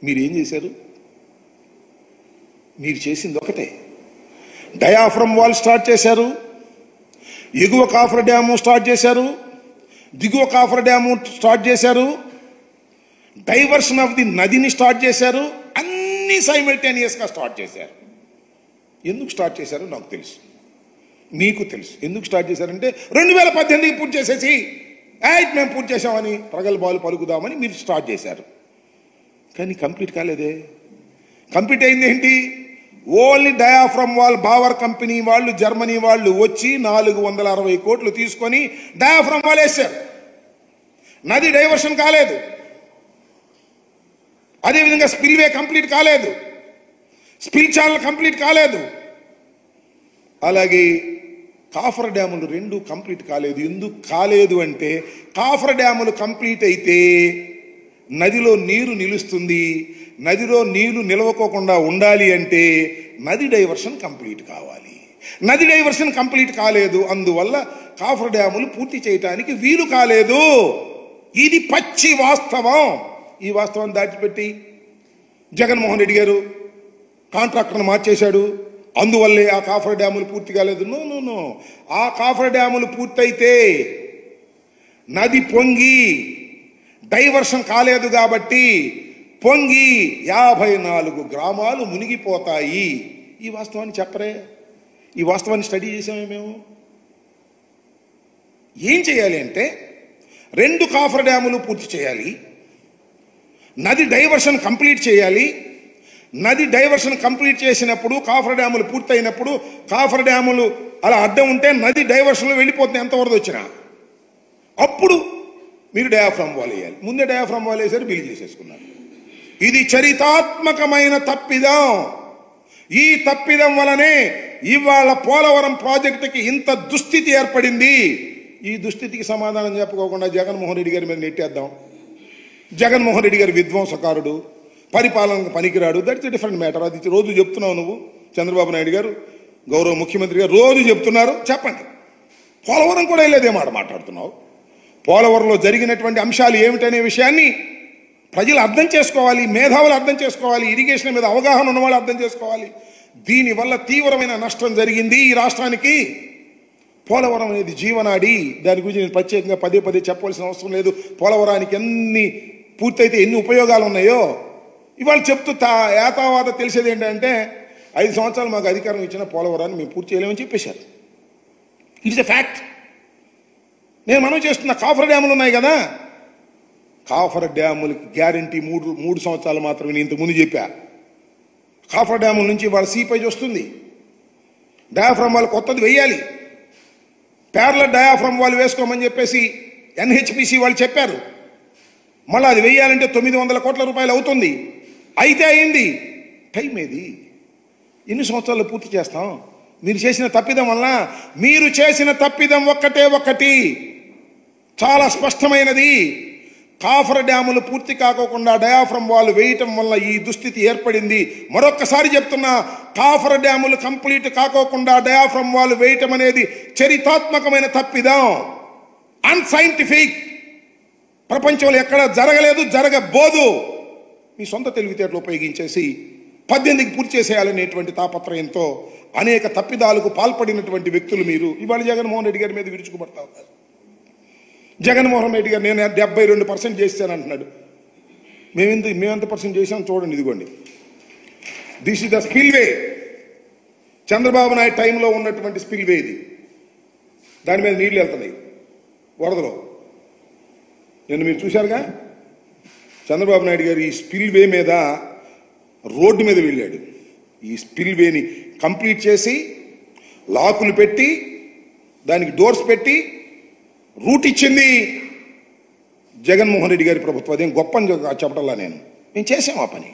మీరేం చేశారు? మీరు చేసింది ఒకటే, డయాఫ్రమ్ వాల్ స్టార్ట్ చేశారు, ఎగువ కాఫర్ డ్యాము స్టార్ట్ చేశారు, దిగువ కాఫర్ డ్యాము స్టార్ట్ చేశారు, డైవర్షన్ ఆఫ్ ది నదిని స్టార్ట్ చేశారు. అన్ని సైమల్టేనియస్గా స్టార్ట్ చేశారు. ఎందుకు స్టార్ట్ చేశారో నాకు తెలుసు, మీకు తెలుసు. ఎందుకు స్టార్ట్ చేశారంటే 2018కి పూర్తి చేసేసి మేము పూర్తి చేసామని ప్రగల్భాలు పలుకుదామని మీరు స్టార్ట్ చేశారు. కానీ కంప్లీట్ కాలేదే. కంప్లీట్ అయింది ఏంటి? Only diaphragm wall Bauer company వాళ్ళు, జర్మనీ వాళ్ళు వచ్చి 460 కోట్లు తీసుకొని డయాఫ్రమ్ వాల్ వేశారు. నది డైవర్షన్ కాలేదు, అదేవిధంగా స్పిల్వే కంప్లీట్ కాలేదు, స్పిల్ ఛానల్ కంప్లీట్ కాలేదు, అలాగే కాఫర్ డ్యాములు 2 కంప్లీట్ కాలేదు. ఎందుకు కాలేదు అంటే కాఫర్ డ్యాములు కంప్లీట్ అయితే నదిలో నీరు నిలుస్తుంది. నదిలో నీళ్లు నిలవకోకుండా ఉండాలి అంటే నది డైవర్షన్ కంప్లీట్ కావాలి. నది డైవర్షన్ కంప్లీట్ కాలేదు, అందువల్ల కాఫర్ డ్యాములు పూర్తి చేయటానికి వీలు కాలేదు. ఇది పచ్చి వాస్తవం. ఈ వాస్తవాన్ని దాచిపెట్టి జగన్మోహన్ రెడ్డి గారు కాంట్రాక్టర్ను మార్చేశాడు, అందువల్లే ఆ కాఫర్ డ్యాములు పూర్తి కాలేదు. నో, ఆ కాఫర్ డ్యాములు పూర్తయితే నది పొంగి డైవర్షన్ కాలేదు కాబట్టి పొంగి 54 గ్రామాలు మునిగిపోతాయి. ఈ వాస్తవాన్ని చెప్పరే? ఈ వాస్తవాన్ని స్టడీ చేసామే మేము. ఏం చేయాలి అంటే 2 కాఫర్ డ్యాములు పూర్తి చేయాలి, నది డైవర్షన్ కంప్లీట్ చేయాలి. నది డైవర్షన్ కంప్లీట్ చేసినప్పుడు కాఫర్ డ్యాములు పూర్తయినప్పుడు కాఫర్ డ్యాములు అలా అడ్డం ఉంటే నది డైవర్షన్లో వెళ్ళిపోతుంది ఎంత వరద వచ్చినా. అప్పుడు మీరు డయాఫ్రమ్ వాల్ వేయాలి. ముందే డయాఫ్రమ్ వాల్ వేసారు, బిల్ చేసేసుకున్నారు. ఇది చరితాత్మకమైన తప్పిదం. ఈ తప్పిదం వలనే ఇవాళ పోలవరం ప్రాజెక్టుకి ఇంత దుస్థితి ఏర్పడింది. ఈ దుస్థితికి సమాధానం చెప్పుకోకుండా జగన్మోహన్ రెడ్డి గారి మీద నెట్టేద్దాం. జగన్మోహన్ రెడ్డి గారి విధ్వంసకారుడు, పరిపాలనకు పనికిరాడు. That's a different matter. అది రోజు చెప్తున్నావు నువ్వు, చంద్రబాబు నాయుడు గారు, గౌరవ ముఖ్యమంత్రి గారు రోజు చెప్తున్నారు. చెప్పండి, పోలవరం కూడా వెళ్ళేదే మాట మాట్లాడుతున్నావు. పోలవరంలో జరిగినటువంటి అంశాలు ఏమిటనే విషయాన్ని ప్రజలు అర్థం చేసుకోవాలి, మేధావులు అర్థం చేసుకోవాలి, ఇరిగేషన్ మీద అవగాహన ఉన్నవాళ్ళు అర్థం చేసుకోవాలి. దీనివల్ల తీవ్రమైన నష్టం జరిగింది ఈ రాష్ట్రానికి. పోలవరం అనేది జీవనాడి. దాని గురించి నేను ప్రత్యేకంగా పదే చెప్పవలసిన అవసరం లేదు. పోలవరానికి ఎన్ని పూర్తయితే ఎన్ని ఉపయోగాలు ఉన్నాయో ఇవాళ చెప్తూ ఏతావాత తెలిసేది ఏంటంటే 5 సంవత్సరాలు మాకు అధికారం ఇచ్చిన పోలవరాన్ని మేము పూర్తి చేయలేమని చెప్పేశారు. It's a fact. నేను మనం చేస్తున్న కాఫర్ డ్యాములు ఉన్నాయి కదా, కాఫర్ డ్యాములకి గ్యారంటీ 3 సంవత్సరాలు మాత్రమే. నేను ఇంతకుముందు చెప్పా. కాఫర్ డ్యాముల నుంచి వాళ్ళ సీపేజ్ వస్తుంది. డయాఫ్రమ్ వాల్ కొత్తది వెయ్యాలి. ప్యారలల్ డయాఫ్రమ్ వాల్ వేసుకోమని చెప్పేసి NHPC వాళ్ళు చెప్పారు. మళ్ళీ అది వెయ్యాలంటే 900 కోట్ల రూపాయలు అవుతుంది. అయితే అయింది. టైం ఏది? ఎన్ని సంవత్సరాలు పూర్తి చేస్తాం? మీరు చేసిన తప్పిదం వల్ల, మీరు చేసిన తప్పిదం ఒక్కటి చాలా స్పష్టమైనది. కాఫర్ డ్యాములు పూర్తి కాకోకుండా డయాఫ్రమ్ వాల్ వేయటం వల్ల ఈ దుస్థితి ఏర్పడింది. మరొక్కసారి చెప్తున్నా, కాఫర్ డ్యాములు కంప్లీట్ కాకోకుండా డయాఫ్రమ్ వాల్ వేయటం అనేది చరితాత్మకమైన తప్పిదం, అన్సైంటిఫిక్. ప్రపంచంలో ఎక్కడ జరగలేదు, జరగబోదు. మీ సొంత తెలివితేటలు ఉపయోగించేసి 18కి పూర్తి చేసేయాలనేటువంటి తాపత్రయంతో అనేక తప్పిదాలకు పాల్పడినటువంటి వ్యక్తులు మీరు. ఇవాళ జగన్మోహన్ రెడ్డి గారి మీద విరుచుకుపడతా ఉన్నారు. జగన్మోహన్ రెడ్డి గారు నేను 72% చేశాను అంటున్నాడు. మేమెంత పర్సెంట్ చేసాం చూడండి, ఇదిగోండి. This is the spillway. Chandrababu Naidu టైంలో ఉన్నటువంటి స్పిల్వే ఇది. దాని మీద నీళ్లు వెళ్తున్నాయి వరదలో. నిన్న మీరు చూశారుగా, చంద్రబాబు నాయుడు గారు ఈ స్పిల్వే మీద రోడ్డు మీద వెళ్ళాడు. ఈ స్పిల్వేని కంప్లీట్ చేసి లాకులు పెట్టి దానికి డోర్స్ పెట్టి రూట్ ఇచ్చింది జగన్మోహన్ రెడ్డి గారి ప్రభుత్వం. అదేం గొప్ప చెప్పటల్లా మేము చేసాం ఆ పని.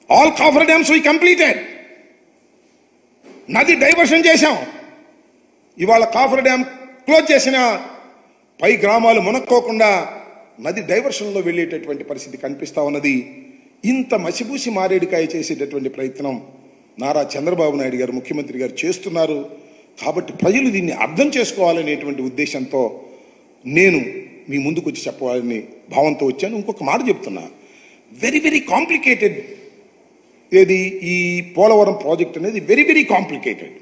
All coffer dams we completed. నది డైవర్షన్ చేశాం. ఇవాళ కాఫర్ డ్యామ్ క్లోజ్ చేసిన పై గ్రామాలు మునక్కోకుండా నది డైవర్షన్లో వెళ్ళేటటువంటి పరిస్థితి కనిపిస్తా ఉన్నది. ఇంత మసిబూసి మారేడుకాయ చేసేటటువంటి ప్రయత్నం నారా చంద్రబాబు నాయుడు గారు, ముఖ్యమంత్రి గారు చేస్తున్నారు. కాబట్టి ప్రజలు దీన్ని అర్థం చేసుకోవాలనేటువంటి ఉద్దేశంతో నేను మీ ముందుకు వచ్చి చెప్పాలని భావంతో వచ్చాను. ఇంకొక మాట చెప్తున్నా, వెరీ వెరీ కాంప్లికేటెడ్. ఏది ఈ పోలవరం ప్రాజెక్ట్ అనేది వెరీ వెరీ కాంప్లికేటెడ్,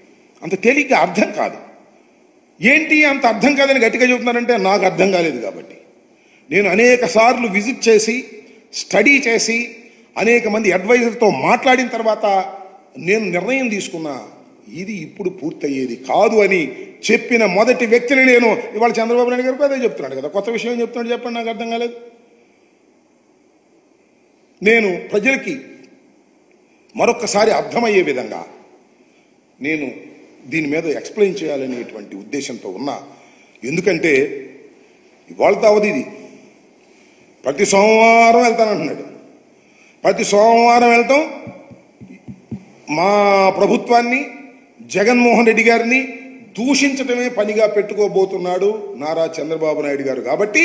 అంత తేలిగ్గా అర్థం కాదు. ఏంటి అంత అర్థం కాదని గట్టిగా చెబుతున్నారంటే నాకు అర్థం కాలేదు కాబట్టి. నేను అనేక సార్లు విజిట్ చేసి స్టడీ చేసి అనేక మంది అడ్వైజర్తో మాట్లాడిన తర్వాత నేను నిర్ణయం తీసుకున్నా, ఇది ఇప్పుడు పూర్తయ్యేది కాదు అని చెప్పిన మొదటి వ్యక్తిని నేను. ఇవాళ చంద్రబాబు నాయుడు గారికి అదే చెప్తున్నాడు కదా, కొత్త విషయం చెప్తున్నాడు చెప్పండి, నాకు అర్థం కాలేదు. నేను ప్రజలకి మరొక్కసారి అర్థమయ్యే విధంగా నేను దీని మీద ఎక్స్ప్లెయిన్ చేయాలనేటువంటి ఉద్దేశంతో ఉన్నా. ఎందుకంటే ఇవాళతో అవధి ఇది, ప్రతి సోమవారం వెళ్తానంటున్నాడు. ప్రతి సోమవారం వెళ్తాం మా ప్రభుత్వాన్ని, జగన్మోహన్ రెడ్డి గారిని దూషించడమే పనిగా పెట్టుకోబోతున్నాడు నారా చంద్రబాబు నాయుడు గారు. కాబట్టి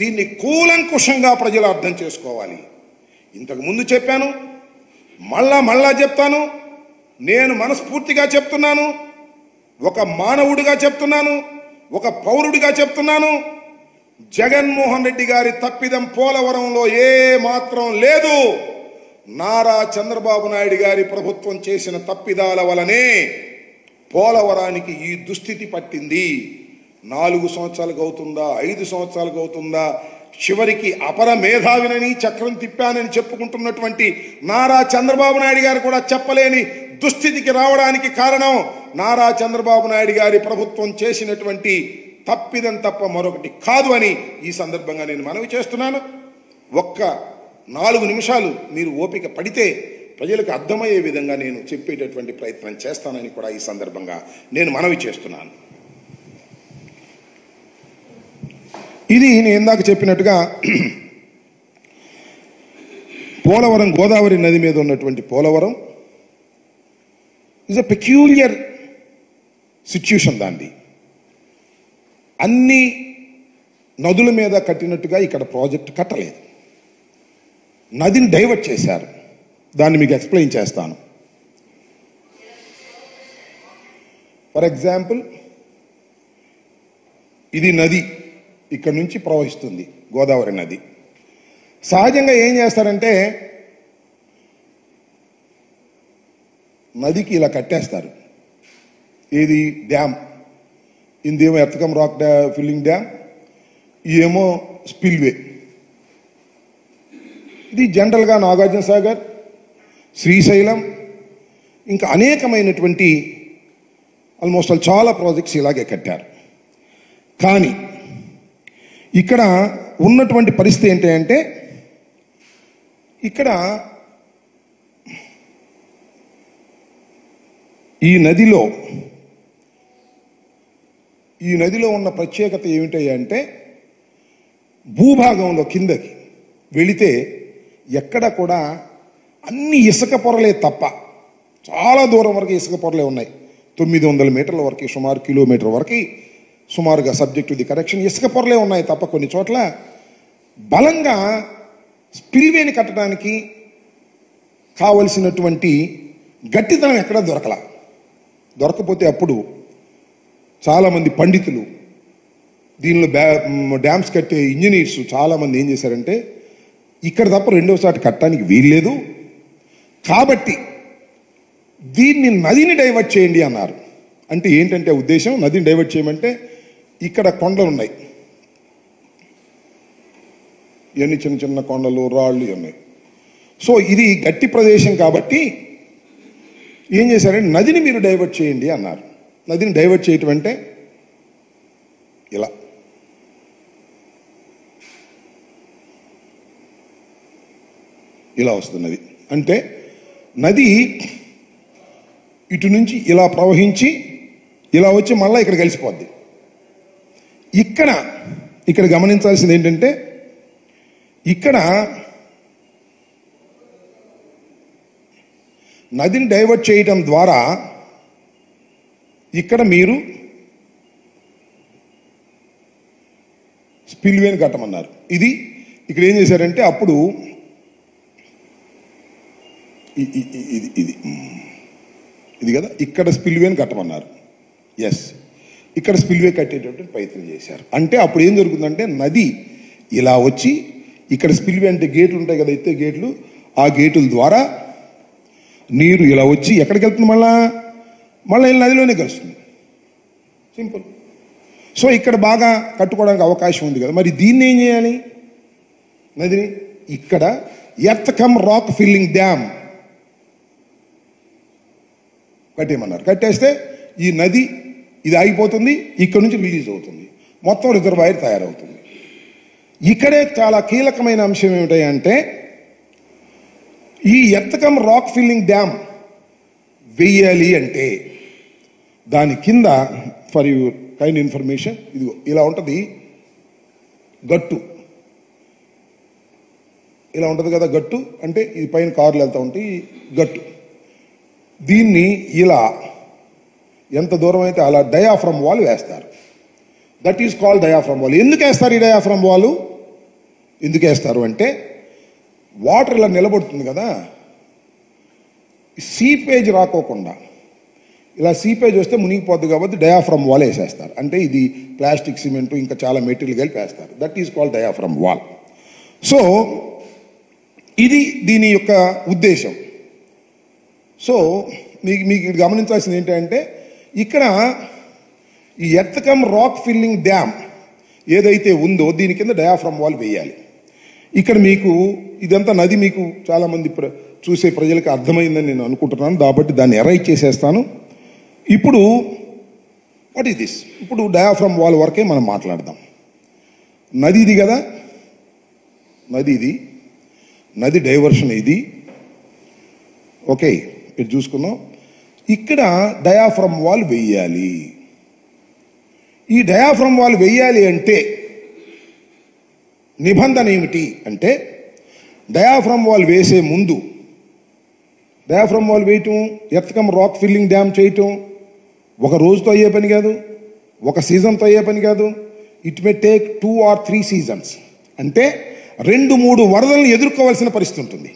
దీన్ని కూలంకుషంగా ప్రజలు అర్థం చేసుకోవాలి. ఇంతకు ముందు చెప్పాను, మళ్ళా చెప్తాను. నేను మనస్ఫూర్తిగా చెప్తున్నాను, ఒక మానవుడిగా చెప్తున్నాను, ఒక పౌరుడిగా చెప్తున్నాను. జగన్మోహన్ రెడ్డి గారి తప్పిదం పోలవరంలో ఏ మాత్రం లేదు. నారా చంద్రబాబు నాయుడు గారి ప్రభుత్వం చేసిన తప్పిదాల వలనే పోలవరానికి ఈ దుస్థితి పట్టింది. 4 సంవత్సరాలకు అవుతుందా, 5 సంవత్సరాలకు అవుతుందా, చివరికి అపర మేధావినని చక్రం తిప్పానని చెప్పుకుంటున్నటువంటి నారా చంద్రబాబు నాయుడు గారు కూడా చెప్పలేని దుస్థితికి రావడానికి కారణం నారా చంద్రబాబు నాయుడు గారి ప్రభుత్వం చేసినటువంటి తప్పిదం తప్ప మరొకటి కాదు అని ఈ సందర్భంగా నేను మనవి చేస్తున్నాను. ఒక్క 4 నిమిషాలు మీరు ఓపిక పడితే ప్రజలకు అర్థమయ్యే విధంగా నేను చెప్పేటటువంటి ప్రయత్నం చేస్తానని కూడా ఈ సందర్భంగా నేను మనవి చేస్తున్నాను. ఇది నేను ఇందాక చెప్పినట్టుగా పోలవరం, గోదావరి నది మీద ఉన్నటువంటి Polavaram is a peculiar situation. దాన్ని అన్ని నదుల మీద కట్టినట్టుగా ఇక్కడ ప్రాజెక్ట్ కట్టలేదు, నదిని డైవర్ట్ చేశారు. దాన్ని మీకు ఎక్స్ప్లెయిన్ చేస్తాను. ఫర్ ఎగ్జాంపుల్, ఇది నది ఇక్కడ నుంచి ప్రవహిస్తుంది, గోదావరి నది. సహజంగా ఏం చేస్తారంటే నదికి ఇలా కట్టేస్తారు. ఇది డ్యామ్, ఇదేమో ఎర్తకం రాక్ ఫిల్లింగ్ డ్యామ్, ఇదేమో స్పిల్వే. ఇది జనరల్గా నాగార్జున సాగర్, శ్రీశైలం, ఇంకా అనేకమైనటువంటి ఆల్మోస్ట్ చాలా ప్రాజెక్ట్స్ ఇలాగే కట్టారు. కానీ ఇక్కడ ఉన్నటువంటి పరిస్థితి ఏంటి అంటే, ఇక్కడ ఈ నదిలో ఉన్న ప్రత్యేకత ఏమిటి అంటే, భూభాగంలో కిందకి వెళితే ఎక్కడ కూడా అన్ని ఇసుక పొరలే తప్ప, చాలా దూరం వరకు ఇసుక పొరలే ఉన్నాయి. 900 మీటర్ల వరకు, సుమారు కిలోమీటర్ వరకు సుమారుగా, సబ్జెక్ట్ టు ది కరెక్షన్, ఇసుక పొరలే ఉన్నాయి తప్ప కొన్ని చోట్ల బలంగా స్పిల్వేని కట్టడానికి కావలసినటువంటి గట్టితనం ఎక్కడా దొరకపోతే అప్పుడు చాలామంది పండితులు, దీనిలో డ్యామ్స్ కట్టే ఇంజనీర్స్ చాలామంది ఏం చేశారంటే, ఇక్కడ తప్ప రెండోసారి కట్టడానికి వీల్లేదు కాబట్టి దీన్ని నదిని డైవర్ట్ చేయండి అన్నారు. అంటే ఏంటంటే ఉద్దేశం, నదిని డైవర్ట్ చేయమంటే ఇక్కడ కొండలు ఉన్నాయి, ఇవన్నీ చిన్న చిన్న కొండలు, రాళ్ళు ఉన్నాయి. సో ఇది గట్టి ప్రదేశం కాబట్టి ఏం చేశారంటే నదిని మీరు డైవర్ట్ చేయండి అన్నారు. నదిని డైవర్ట్ చేయటం అంటే ఇలా వస్తున్నది. అంటే నది ఇటు నుంచి ఇలా ప్రవహించి ఇలా వచ్చి మళ్ళీ ఇక్కడ కలిసిపోద్ది. ఇక్కడ గమనించాల్సింది ఏంటంటే, ఇక్కడ నదిని డైవర్ట్ చేయటం ద్వారా ఇక్కడ మీరు స్పిల్వేని కట్టమన్నారు. ఇది ఇక్కడ ఏం చేశారంటే, అప్పుడు ఇది కదా, ఇక్కడ స్పిల్వేని కట్టమన్నారు. ఎస్, ఇక్కడ స్పిల్వే కట్టేటటువంటి ప్రయత్నం చేశారు. అంటే అప్పుడు ఏం జరుగుతుందంటే, నది ఇలా వచ్చి ఇక్కడ స్పిల్వే అంటే గేట్లు ఉంటాయి కదా, ఎత్తే గేట్లు, ఆ గేట్ల ద్వారా నీరు ఇలా వచ్చి ఎక్కడికి వెళ్తుంది, మళ్ళీ నదిలోనే కలుస్తుంది. సింపుల్. సో ఇక్కడ బాగా కట్టుకోవడానికి అవకాశం ఉంది కదా, మరి దీన్ని ఏం చేయాలి? నదిని ఇక్కడ earth cum rock filling dam కట్టేయమన్నారు. కట్టేస్తే ఈ నది ఇది ఆగిపోతుంది, ఇక్కడ నుంచి రిలీజ్ అవుతుంది, మొత్తం రిజర్వాయర్ తయారవుతుంది. ఇక్కడే చాలా కీలకమైన అంశం ఏమిటంటే ఈ earth cum rock filling dam వెయ్యాలి అంటే దాని కింద, ఫర్ యువర్ కైండ్ ఇన్ఫర్మేషన్, ఇది ఇలా ఉంటుంది గట్టు, ఇలా ఉంటుంది కదా గట్టు అంటే, ఇది పైన కార్లు వెళ్తూ ఉంటాయి గట్టు. దీన్ని ఇలా ఎంత దూరం అయితే అలా డయాఫ్రమ్ వాల్ వేస్తారు. That is called diaphragm wall. ఎందుకు వేస్తారు ఈ డయాఫ్రమ్ వాల్? ఎందుకు వేస్తారు అంటే వాటర్ ఇలా నిలబడుతుంది కదా, సీపేజ్ రాకోకుండా, ఇలా సీపేజ్ వస్తే మునిగిపోద్ది కాబట్టి డయాఫ్రమ్ వాల్ వేసేస్తారు. అంటే ఇది ప్లాస్టిక్, సిమెంట్, ఇంకా చాలా మెటీరియల్ కలిపి వేస్తారు. That is called diaphragm wall. So ఇది దీని యొక్క ఉద్దేశం. సో మీకు గమనించాల్సింది ఏంటంటే ఇక్కడ ఈ earth cum rock filling dam ఏదైతే ఉందో దీని కింద డయాఫ్రమ్ వాల్ వేయాలి. ఇక్కడ మీకు ఇదంతా నది మీకు చాలామంది చూసే ప్రజలకు అర్థమైందని నేను అనుకుంటున్నాను, కాబట్టి దాన్ని ఎరైజ్ చేసేస్తాను. ఇప్పుడు వాట్ ఈస్ దిస్? ఇప్పుడు డయాఫ్రమ్ వాల్ వరకే మనం మాట్లాడదాం. నది ఇది కదా, నది ఇది, నది డైవర్షన్ ఇది. ఓకే, ఇది చూసుకున్నాం. ఇక్కడ డయాఫ్రమ్ వాల్ వెయ్యాలి. ఈ డయాఫ్రమ్ వాల్ వెయ్యాలి అంటే నిబంధన ఏమిటి అంటే, డయాఫ్రమ్ వాల్ వేసే ముందు, డయాఫ్రమ్ వాల్ వేయటం, earth cum rock filling dam చేయటం ఒక రోజుతో అయ్యే పని కాదు, ఒక సీజన్తో అయ్యే పని కాదు. It may take 2 or 3 seasons. అంటే 2-3 వరదలను ఎదుర్కోవాల్సిన పరిస్థితి ఉంటుంది.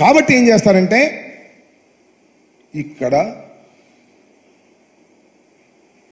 కాబట్టి ఏం చేస్తారంటే ఇక్కడ